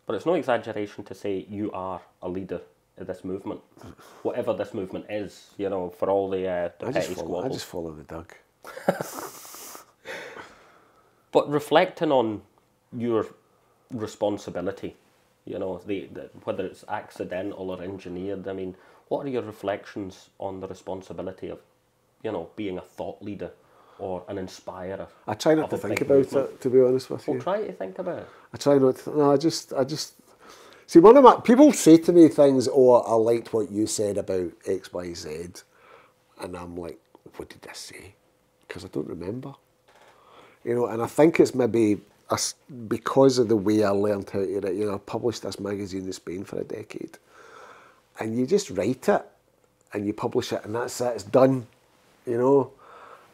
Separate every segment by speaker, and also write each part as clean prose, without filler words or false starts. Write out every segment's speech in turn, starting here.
Speaker 1: But it's no exaggeration to say you are a leader of this movement, whatever this movement is. You know, for all the petty squabbles.
Speaker 2: I just follow the Doug.
Speaker 1: But reflecting on your responsibility, you know, whether it's accidental or engineered, I mean, what are your reflections on the responsibility of, you know, being a thought leader or an inspirer?
Speaker 2: I try not to think about it, to be honest with you.
Speaker 1: Well, try to think about it.
Speaker 2: I try not to. No, I just. See, one of my people say to me things. Oh, I liked what you said about X, Y, Z, and I'm like, what did I say? Because I don't remember. You know, and I think it's maybe because of the way I learned how to write. You know, I published this magazine in Spain for a decade, and you just write it, and you publish it, and that's it. It's done. You know,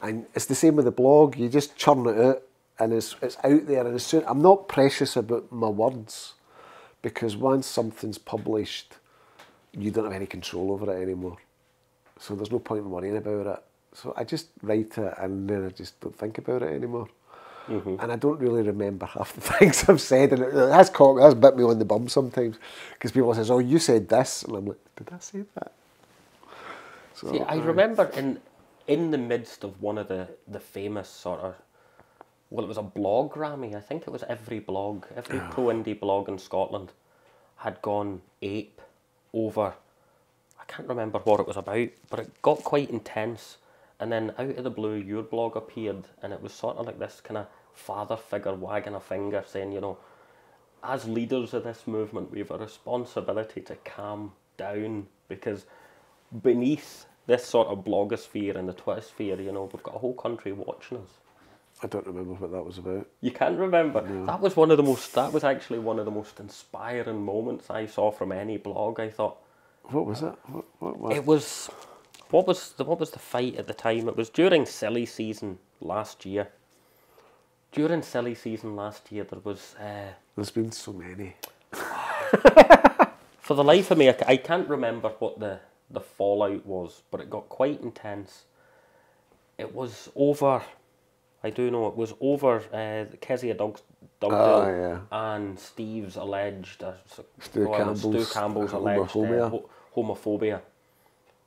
Speaker 2: and it's the same with the blog. You just churn it out, and it's out there. And as soon, I'm not precious about my words, because once something's published, you don't have any control over it anymore. So there's no point in worrying about it. So I just write it, and then I just don't think about it anymore. Mm-hmm. And I don't really remember half the things I've said, and it has bit me on the bum sometimes, because people say, "Oh, you said this," and I'm like, "Did I say that?" So,
Speaker 1: see, I remember in the midst of one of the famous sort of, well, it was a blog Grammy. I think it was every pro-indie blog in Scotland had gone ape over, I can't remember what it was about, but it got quite intense. And then out of the blue, your blog appeared, and it was sort of like this kind of father figure wagging a finger saying, you know, as leaders of this movement, we have a responsibility to calm down, because beneath this sort of blogosphere and the Twitter sphere, you know, we've got a whole country watching us.
Speaker 2: I don't remember what that was about.
Speaker 1: You can't remember? No. That was actually one of the most inspiring moments I saw from any blog. I thought,
Speaker 2: what was it? What?
Speaker 1: It was, what was the fight at the time? It was during silly season last year. During silly season last year, there was...
Speaker 2: There's been so many.
Speaker 1: For the life of me, I can't remember what the fallout was, but it got quite intense. It was over... I do know it was over Kezia Dugdale and Steve's alleged... Stu Campbell's alleged homophobia.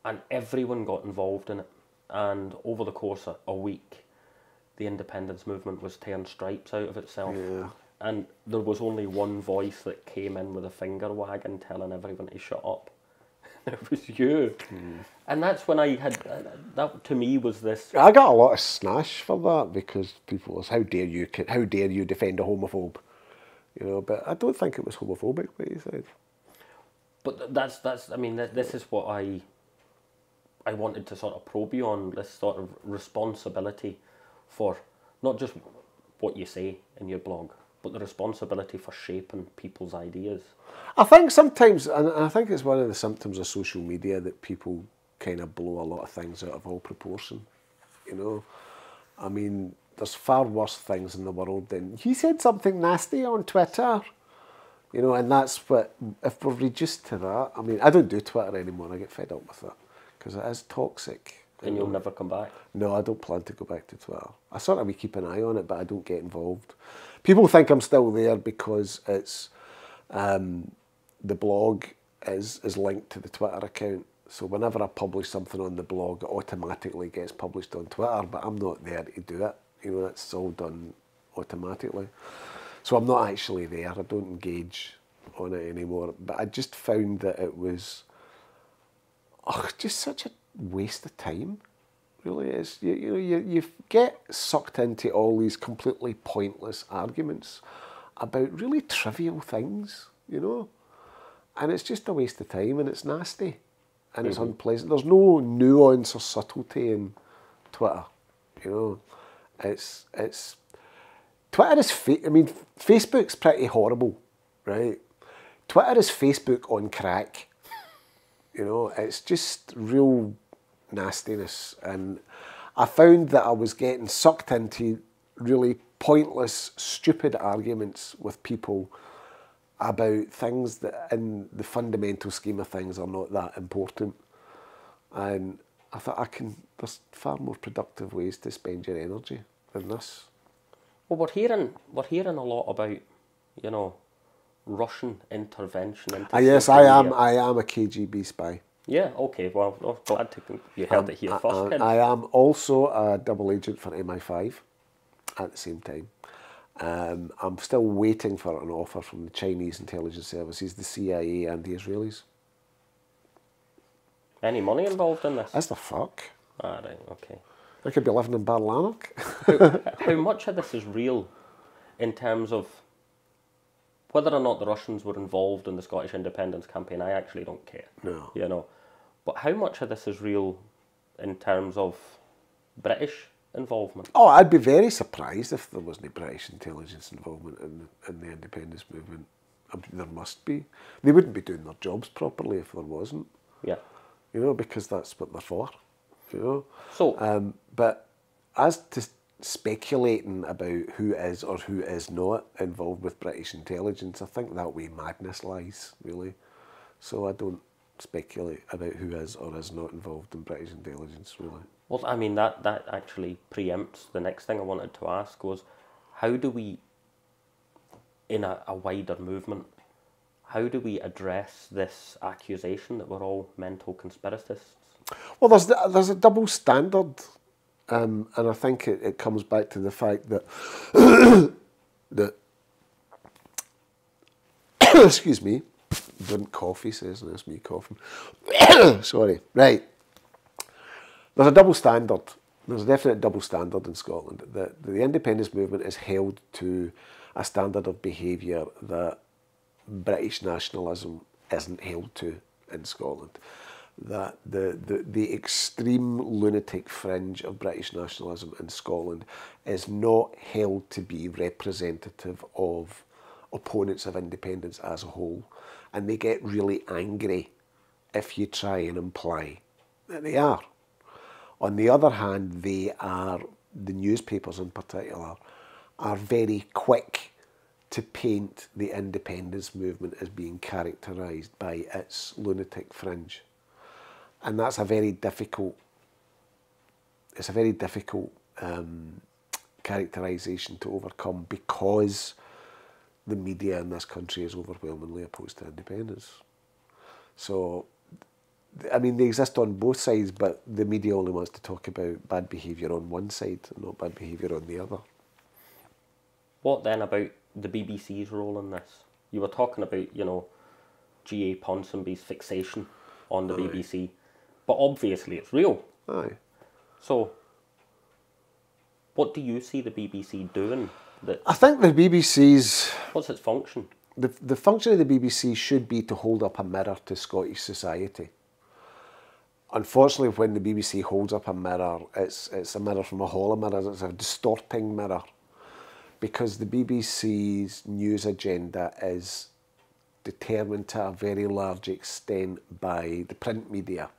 Speaker 1: And everyone got involved in it. And over the course of a week, the independence movement was tearing stripes out of itself.
Speaker 2: Yeah.
Speaker 1: And there was only one voice that came in with a finger wagging, telling everyone to shut up. It was you. And that's when I had, that to me was this...
Speaker 2: I got a lot of snash for that, because people was, how dare you defend a homophobe? You know, but I don't think it was homophobic, what you said.
Speaker 1: But that's I mean, this is what I wanted to sort of probe you on, this sort of responsibility for not just what you say in your blog, but the responsibility for shaping people's ideas.
Speaker 2: I think sometimes, and I think it's one of the symptoms of social media, that people kind of blow a lot of things out of all proportion. You know, I mean, there's far worse things in the world than, he said something nasty on Twitter, you know, and that's what, if we're reduced to that, I mean, I don't do Twitter anymore, I get fed up with it, because it is toxic.
Speaker 1: And you'll never come back? No,
Speaker 2: I don't plan to go back to Twitter. I sort of keep an eye on it, but I don't get involved. People think I'm still there because it's, the blog is linked to the Twitter account. So whenever I publish something on the blog, it automatically gets published on Twitter, but I'm not there to do it. You know, that's all done automatically. So I'm not actually there. I don't engage on it anymore. But I just found that it was just such a waste of time. Really is. You get sucked into all these completely pointless arguments about really trivial things, you know, and it's just a waste of time, and it's nasty, and it's unpleasant. There's no nuance or subtlety in Twitter, you know. It's Twitter is Facebook's pretty horrible, right? Twitter is Facebook on crack, you know. It's just real nastiness, and I found that I was getting sucked into really pointless, stupid arguments with people about things that in the fundamental scheme of things are not that important. And I thought, there's far more productive ways to spend your energy than this.
Speaker 1: Well, we're hearing a lot about, you know, Russian intervention into
Speaker 2: Yes,
Speaker 1: social media?
Speaker 2: I am a KGB spy.
Speaker 1: Yeah, okay, well, I'm glad you heard it here first, kids.
Speaker 2: I am also a double agent for MI5 at the same time. I'm still waiting for an offer from the Chinese intelligence services, the CIA and the Israelis.
Speaker 1: Any money involved in this?
Speaker 2: As the fuck.
Speaker 1: Ah, right, okay.
Speaker 2: I could be living in Barlanark.
Speaker 1: How much of this is real in terms of whether or not the Russians were involved in the Scottish independence campaign? I actually don't care.
Speaker 2: No.
Speaker 1: You know, but how much of this is real in terms of British involvement?
Speaker 2: Oh, I'd be very surprised if there wasn't any British intelligence involvement in the independence movement. There must be. They wouldn't be doing their jobs properly if there wasn't.
Speaker 1: Yeah.
Speaker 2: You know, because that's what they're for. You know.
Speaker 1: So,
Speaker 2: but as to speculating about who is or who is not involved with British intelligence, I think that way madness lies, really. So I don't speculate about who is or is not involved in British intelligence, really.
Speaker 1: well, I mean, that actually preempts the next thing I wanted to ask was, how do we, in a wider movement, how do we address this accusation that we're all mental conspiracists?
Speaker 2: Well, there's a double standard, and I think it comes back to the fact that that excuse me, drink coffee says, and it's me coughing. Sorry, right. There's a double standard. There's a definite double standard in Scotland. The independence movement is held to a standard of behaviour that British nationalism isn't held to in Scotland. That the extreme lunatic fringe of British nationalism in Scotland is not held to be representative of opponents of independence as a whole, and they get really angry if you try and imply that they are. On the other hand, the newspapers in particular, are very quick to paint the independence movement as being characterised by its lunatic fringe. And that's a very difficult, characterisation to overcome, because the media in this country is overwhelmingly opposed to independence. So, I mean, they exist on both sides, but the media only wants to talk about bad behaviour on one side and not bad behaviour on the other.
Speaker 1: What then about the BBC's role in this? You were talking about, you know, G.A. Ponsonby's fixation on the BBC, but obviously it's real.
Speaker 2: Aye.
Speaker 1: So, what do you see the BBC doing?
Speaker 2: I think the BBC's...
Speaker 1: What's its function?
Speaker 2: The function of the BBC should be to hold up a mirror to Scottish society. Unfortunately, when the BBC holds up a mirror, it's a mirror from a hollow mirror, it's a distorting mirror, because the BBC's news agenda is determined to a very large extent by the print media,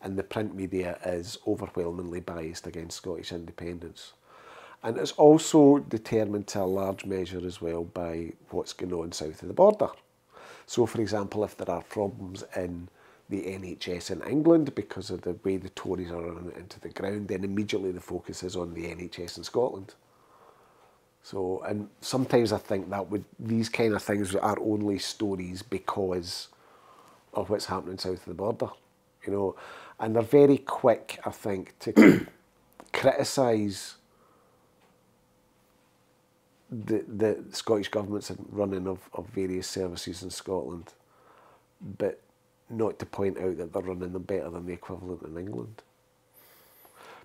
Speaker 2: and the print media is overwhelmingly biased against Scottish independence. And it's also determined to a large measure as well by what's going on south of the border. So, for example, if there are problems in the NHS in England because of the way the Tories are running it into the ground, then immediately the focus is on the NHS in Scotland. So, and sometimes I think these kind of things are only stories because of what's happening south of the border, you know, and they're very quick, I think, to criticise the Scottish government's running of various services in Scotland, but not to point out that they're running them better than the equivalent in England.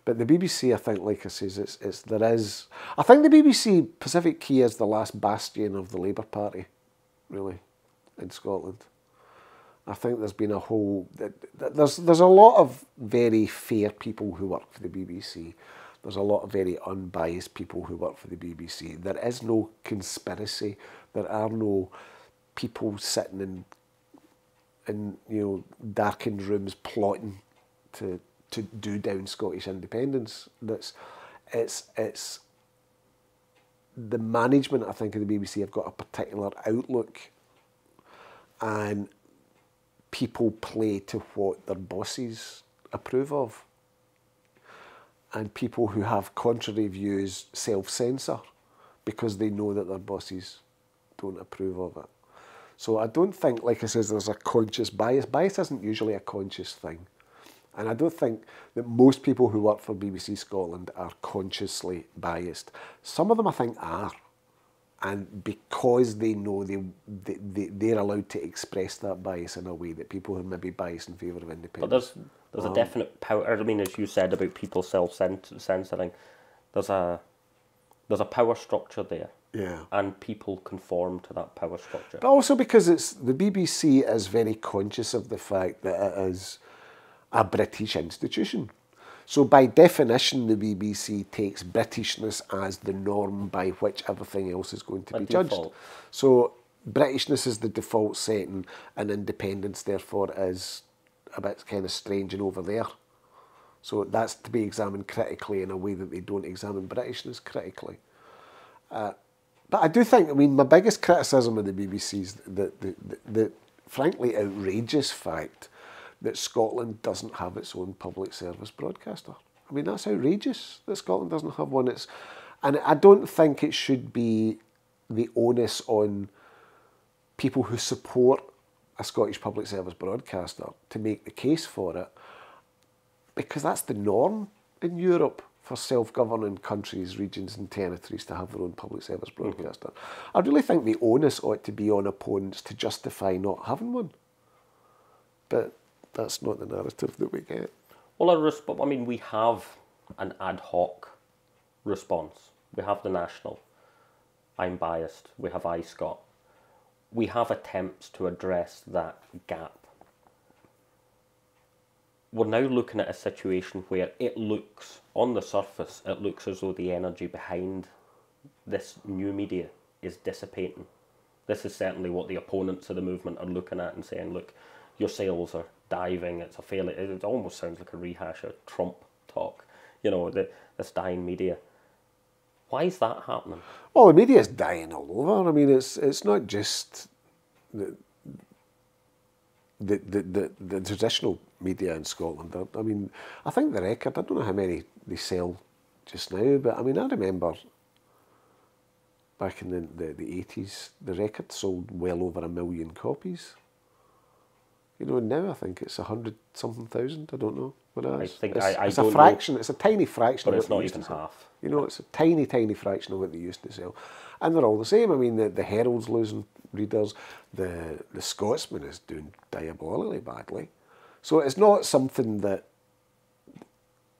Speaker 2: But the BBC, I think, like I says, I think the BBC Pacific Key is the last bastion of the Labour Party, really, in Scotland. I think there's been there's a lot of very fair people who work for the BBC. There's a lot of very unbiased people who work for the BBC. There is no conspiracy. There are no people sitting in darkened rooms plotting to do down Scottish independence. It's the management, I think, of the BBC have got a particular outlook, and people play to what their bosses approve of. And people who have contrary views self-censor because they know that their bosses don't approve of it. So I don't think, like I says, there's a conscious bias. Bias isn't usually a conscious thing. And I don't think that most people who work for BBC Scotland are consciously biased. Some of them I think are. And because they know they're allowed to express that bias in a way that people who may be biased in favour of independence.
Speaker 1: But there's a definite power. I mean, as you said about people self-censoring, there's a power structure there.
Speaker 2: Yeah.
Speaker 1: And people conform to that power structure.
Speaker 2: But also because the BBC is very conscious of the fact that it is a British institution. So by definition, the BBC takes Britishness as the norm by which everything else is going to be judged. So Britishness is the default setting, and independence, therefore, is a bit kind of strange and over there. So that's to be examined critically in a way that they don't examine Britishness critically. But I do think, I mean, my biggest criticism of the BBC is the frankly outrageous fact that Scotland doesn't have its own public service broadcaster. I mean, that's outrageous that Scotland doesn't have one. And I don't think it should be the onus on people who support a Scottish public service broadcaster to make the case for it, because that's the norm in Europe for self-governing countries, regions and territories to have their own public service broadcaster. I really think the onus ought to be on opponents to justify not having one. But that's not the narrative that we get.
Speaker 1: Well, I mean, we have an ad hoc response. We have the National. I'm biased. We have iScot. We have attempts to address that gap. We're now looking at a situation where it looks, on the surface, it looks as though the energy behind this new media is dissipating. This is certainly what the opponents of the movement are looking at and saying, look, your sales are diving, it's a failure. It almost sounds like a rehash of Trump talk, you know, this dying media. Why is that happening?
Speaker 2: Well, the media is dying all over. I mean, it's not just the traditional media in Scotland. I mean, I think the Record, I don't know how many they sell just now, but I mean, I remember back in the 80s, the Record sold well over 1 million copies. You know, now I think it's 100-something thousand. I don't know what it is. It's a fraction. It's a tiny fraction.
Speaker 1: But
Speaker 2: of
Speaker 1: it's
Speaker 2: what
Speaker 1: not
Speaker 2: they used
Speaker 1: even
Speaker 2: to sell.
Speaker 1: half.
Speaker 2: You know, it's a tiny, tiny fraction of what they used to sell, and they're all the same. I mean, the Herald's losing readers. The Scotsman is doing diabolically badly. So it's not something that.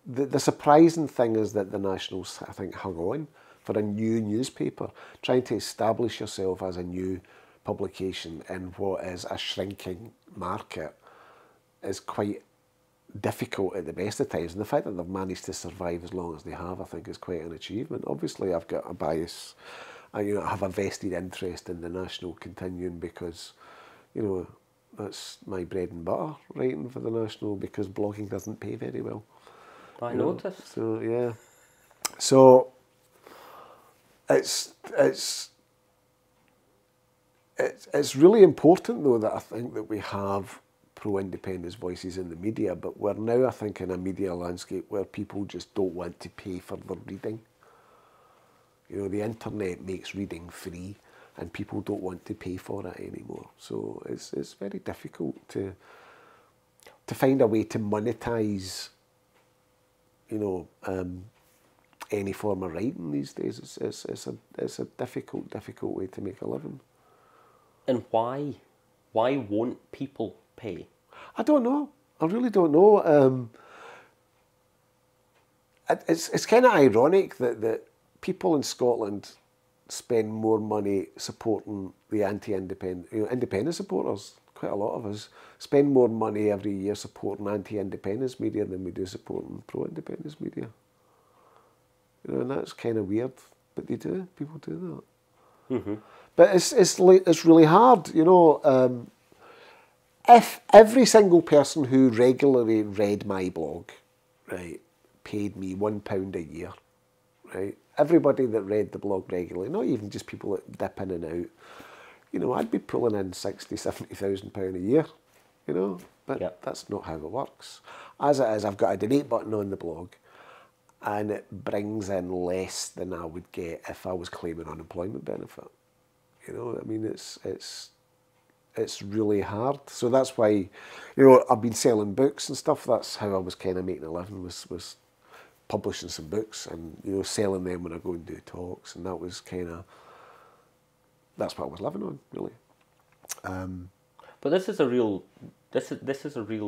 Speaker 2: The surprising thing is that the Nationals, I think, hung on for a new newspaper, trying to establish yourself as a new publication in what is a shrinking market is quite difficult at the best of times. And the fact that they've managed to survive as long as they have, I think, is quite an achievement. Obviously, I've got a bias. I have a vested interest in the National continuing because, you know, that's my bread and butter, writing for the National, because blogging doesn't pay very well.
Speaker 1: I noticed.
Speaker 2: So, yeah. So, it's really important, though, that I think that we have pro-independence voices in the media, but we're now, I think, in a media landscape where people just don't want to pay for their reading. You know, the internet makes reading free, and people don't want to pay for it anymore. So it's very difficult to find a way to monetize, you know, any form of writing these days. It's a difficult way to make a living. And
Speaker 1: why won't people pay?
Speaker 2: I don't know. I really don't know. It's kind of ironic that people in Scotland spend more money supporting the anti-independent, independent supporters. Quite a lot of us spend more money every year supporting anti-independence media than we do supporting pro-independence media. You know, and that's kind of weird, but they do. People do that. Mm-hmm. But it's really hard, you know. If every single person who regularly read my blog, right, paid me £1 a year, right, everybody that read the blog regularly, not even just people that dip in and out, you know, I'd be pulling in £60,000-70,000 a year, you know. But that's not how it works. As it is, I've got a donate button on the blog, and it brings in less than I would get if I was claiming unemployment benefit. You know, I mean, it's it's really hard. So that's why, you know, I've been selling books and stuff. That's how I was kind of making a living, was publishing some books and, you know, selling them when I go and do talks. And that was kind of, that's what I was living on, really.
Speaker 1: But this is a real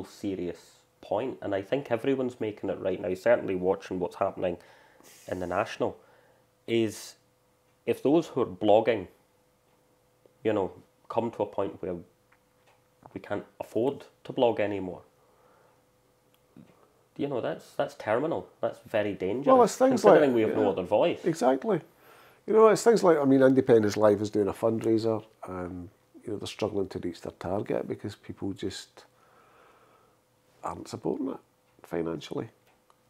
Speaker 1: serious point, and I think everyone's making it right now, certainly watching what's happening in the National, is if those who are blogging, you know, come to a point where we can't afford to blog anymore, you know, that's terminal. That's very dangerous.
Speaker 2: Well, it's things
Speaker 1: considering
Speaker 2: like,
Speaker 1: we have no other voice.
Speaker 2: Exactly. You know, it's things like, I mean, Independence Live is doing a fundraiser, and, you know, they're struggling to reach their target because people just aren't supporting it financially.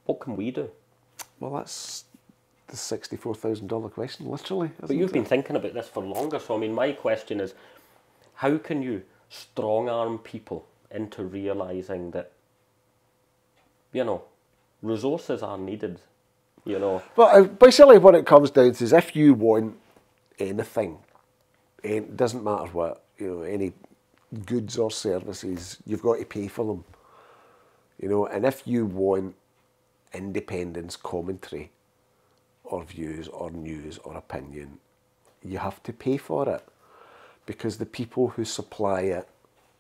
Speaker 1: What can we do?
Speaker 2: Well, that's the $64,000 question, literally.
Speaker 1: But you've been thinking about this for longer, so I mean, my question is, how can you strong arm people into realising that, you know, resources are needed, you know?
Speaker 2: But basically what it comes down to is if you want anything, it doesn't matter what, you know, any goods or services, you've got to pay for them. You know, and if you want independence commentary or views or news or opinion, you have to pay for it, because the people who supply it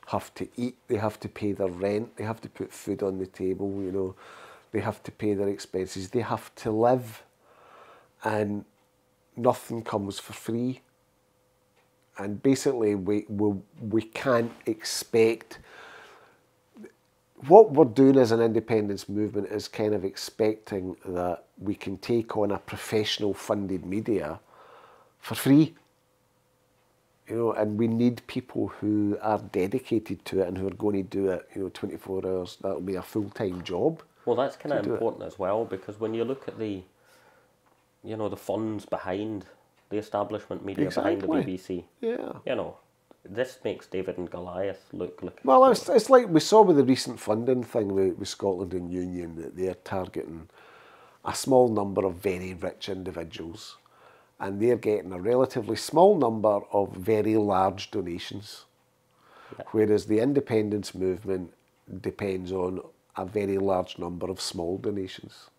Speaker 2: have to eat, they have to pay their rent, they have to put food on the table, you know, they have to pay their expenses, they have to live, and nothing comes for free. And basically we can't expect, what we're doing as an independence movement is kind of expecting that we can take on a professional funded media for free. You know, and we need people who are dedicated to it and who are going to do it, you know, 24 hours. That'll be a full-time job.
Speaker 1: Well, that's kind of important as well, because when you look at the, you know, the funds behind the establishment media, behind the BBC,
Speaker 2: yeah,
Speaker 1: you know, this makes David and Goliath look like...
Speaker 2: Well, it's like we saw with the recent funding thing with Scotland and Union, that they're targeting a small number of very rich individuals, and they're getting a relatively small number of very large donations. Yeah. Whereas the independence movement depends on a very large number of small donations.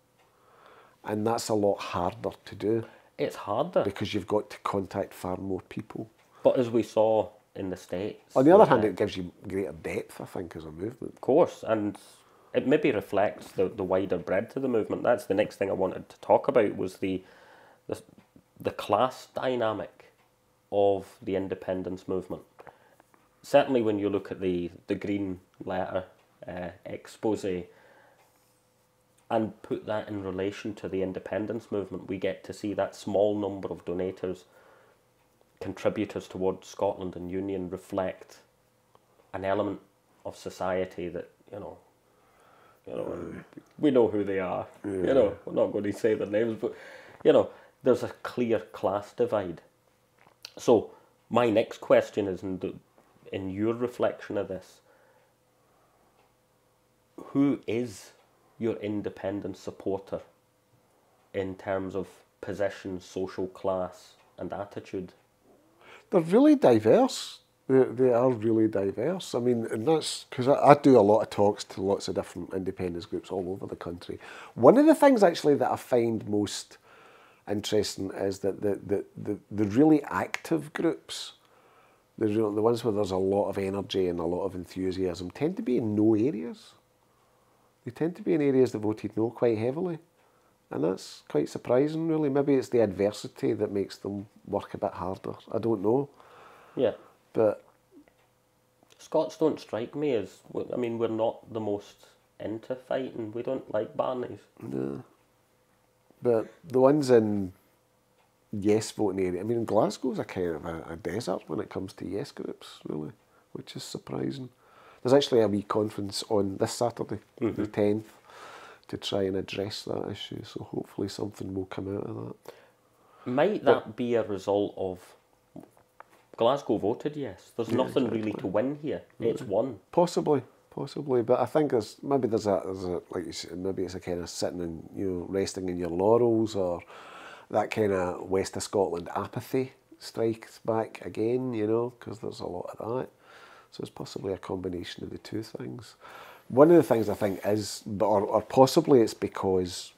Speaker 2: And that's a lot harder to do.
Speaker 1: It's harder.
Speaker 2: Because you've got to contact far more people.
Speaker 1: But as we saw in the States...
Speaker 2: On the other hand, it gives you greater depth, I think, as a movement.
Speaker 1: Of course, and it maybe reflects the wider breadth of the movement. That's the next thing I wanted to talk about, was the class dynamic of the independence movement. Certainly when you look at the Green Letter expose and put that in relation to the independence movement, we get to see that small number of donators, contributors towards Scotland and Union, reflect an element of society that, you know, we know who they are. Yeah. You know, we're not going to say their names, but, you know, there's a clear class divide. So my next question is, in your reflection of this, who is your independent supporter in terms of position, social class and attitude?
Speaker 2: They're really diverse. They are really diverse. I mean, and that's because I do a lot of talks to lots of different independence groups all over the country. One of the things actually that I find most interesting is that the really active groups, the ones where there's a lot of energy and a lot of enthusiasm, tend to be in no areas. They tend to be in areas that voted no quite heavily. And that's quite surprising, really. Maybe it's the adversity that makes them work a bit harder. I don't know.
Speaker 1: Yeah.
Speaker 2: But
Speaker 1: Scots don't strike me as... I mean, we're not the most into fighting. We don't like barneys.
Speaker 2: No. But the ones in yes voting area, I mean, Glasgow's a kind of a desert when it comes to yes groups, really, which is surprising. There's actually a wee conference on this Saturday, the 10th, to try and address that issue, so hopefully something will come out of that.
Speaker 1: Might that be a result of Glasgow voted yes? There's nothing really to win here. It's won.
Speaker 2: Possibly, but I think there's a like you said, maybe it's a kind of sitting and, you know, resting in your laurels, or that kind of West of Scotland apathy strikes back again, you know, because there's a lot of that. So it's possibly a combination of the two things. One of the things I think is, or possibly it's because,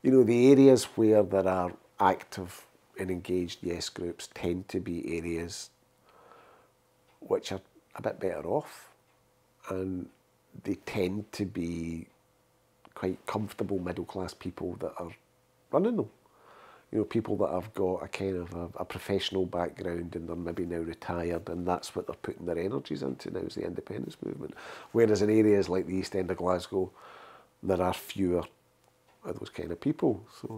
Speaker 2: you know, the areas where there are active and engaged yes groups tend to be areas which are a bit better off, and they tend to be quite comfortable middle class people that are running them. You know, people that have got a kind of a professional background and they're maybe now retired, and that's what they're putting their energies into now, is the independence movement. Whereas in areas like the East End of Glasgow, there are fewer of those kind of people. So